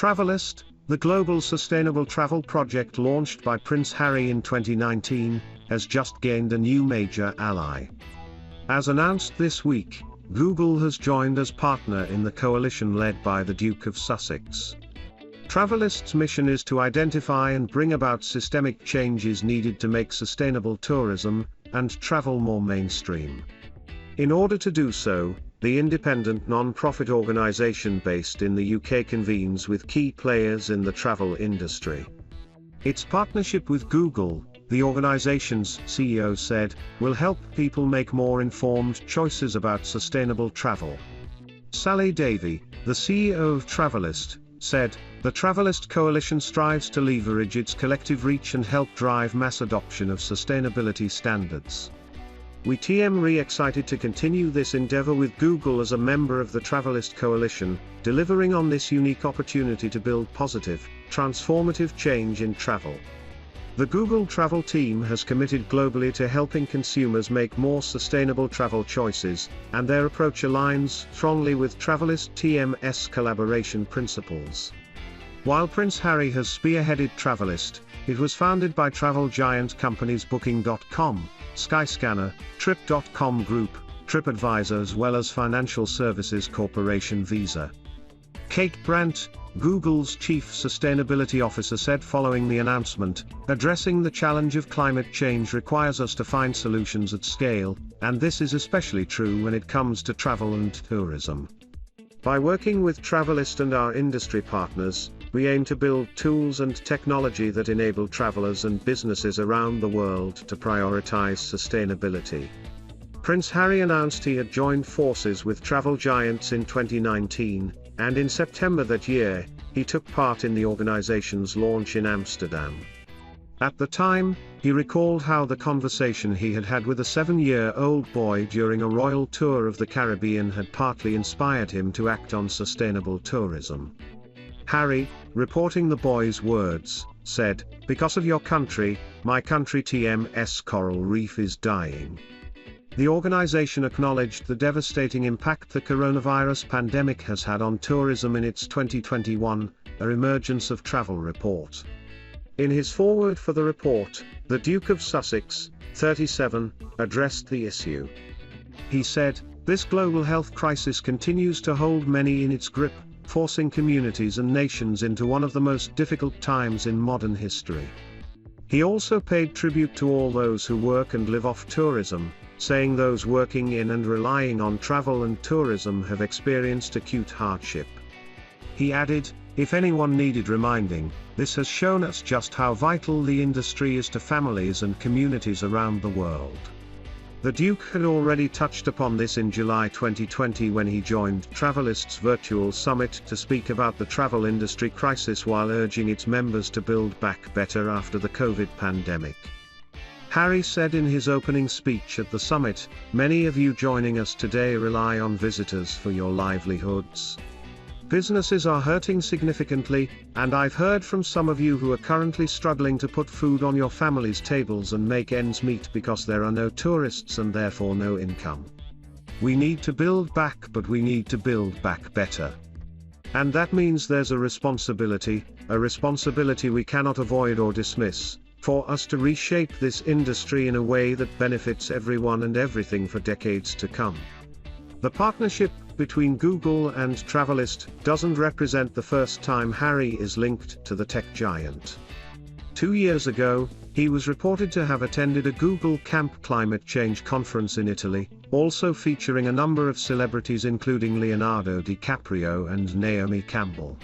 Travalyst, the global sustainable travel project launched by Prince Harry in 2019, has just gained a new major ally. As announced this week, Google has joined as partner in the coalition led by the Duke of Sussex. Travalyst's mission is to identify and bring about systemic changes needed to make sustainable tourism and travel more mainstream. In order to do so, the independent non-profit organisation based in the UK convenes with key players in the travel industry. Its partnership with Google, the organisation's CEO said, will help people make more informed choices about sustainable travel. Sally Davey, the CEO of Travalyst, said, "The Travalyst Coalition strives to leverage its collective reach and help drive mass adoption of sustainability standards. We're excited to continue this endeavour with Google as a member of the Travalyst Coalition, delivering on this unique opportunity to build positive, transformative change in travel." The Google Travel team has committed globally to helping consumers make more sustainable travel choices, and their approach aligns strongly with Travalyst TM's collaboration principles. While Prince Harry has spearheaded Travalyst, it was founded by travel giant companies Booking.com, Skyscanner, Trip.com Group, Tripadvisor as well as financial services corporation Visa. Kate Brandt, Google's chief sustainability officer said following the announcement, "Addressing the challenge of climate change requires us to find solutions at scale, and this is especially true when it comes to travel and tourism. By working with Travalyst and our industry partners, we aim to build tools and technology that enable travelers and businesses around the world to prioritize sustainability." Prince Harry announced he had joined forces with travel giants in 2019, and in September that year, he took part in the organization's launch in Amsterdam. At the time, he recalled how the conversation he had had with a 7-year-old boy during a royal tour of the Caribbean had partly inspired him to act on sustainable tourism. Harry, reporting the boy's words, said, "Because of your country, my country TM's coral reef is dying." The organization acknowledged the devastating impact the coronavirus pandemic has had on tourism in its 2021 Emergence of Travel report. In his foreword for the report, the Duke of Sussex, 37, addressed the issue. He said, "This global health crisis continues to hold many in its grip, forcing communities and nations into one of the most difficult times in modern history." He also paid tribute to all those who work and live off tourism, saying those working in and relying on travel and tourism have experienced acute hardship. He added, "If anyone needed reminding, this has shown us just how vital the industry is to families and communities around the world." The Duke had already touched upon this in July 2020 when he joined Travalyst's virtual summit to speak about the travel industry crisis while urging its members to build back better after the COVID pandemic. Harry said in his opening speech at the summit, "Many of you joining us today rely on visitors for your livelihoods. Businesses are hurting significantly, and I've heard from some of you who are currently struggling to put food on your family's tables and make ends meet because there are no tourists and therefore no income. We need to build back, but we need to build back better. And that means there's a responsibility we cannot avoid or dismiss, for us to reshape this industry in a way that benefits everyone and everything for decades to come." The partnership between Google and Travalyst doesn't represent the first time Harry is linked to the tech giant. 2 years ago, he was reported to have attended a Google Camp climate change conference in Italy, also featuring a number of celebrities including Leonardo DiCaprio and Naomi Campbell.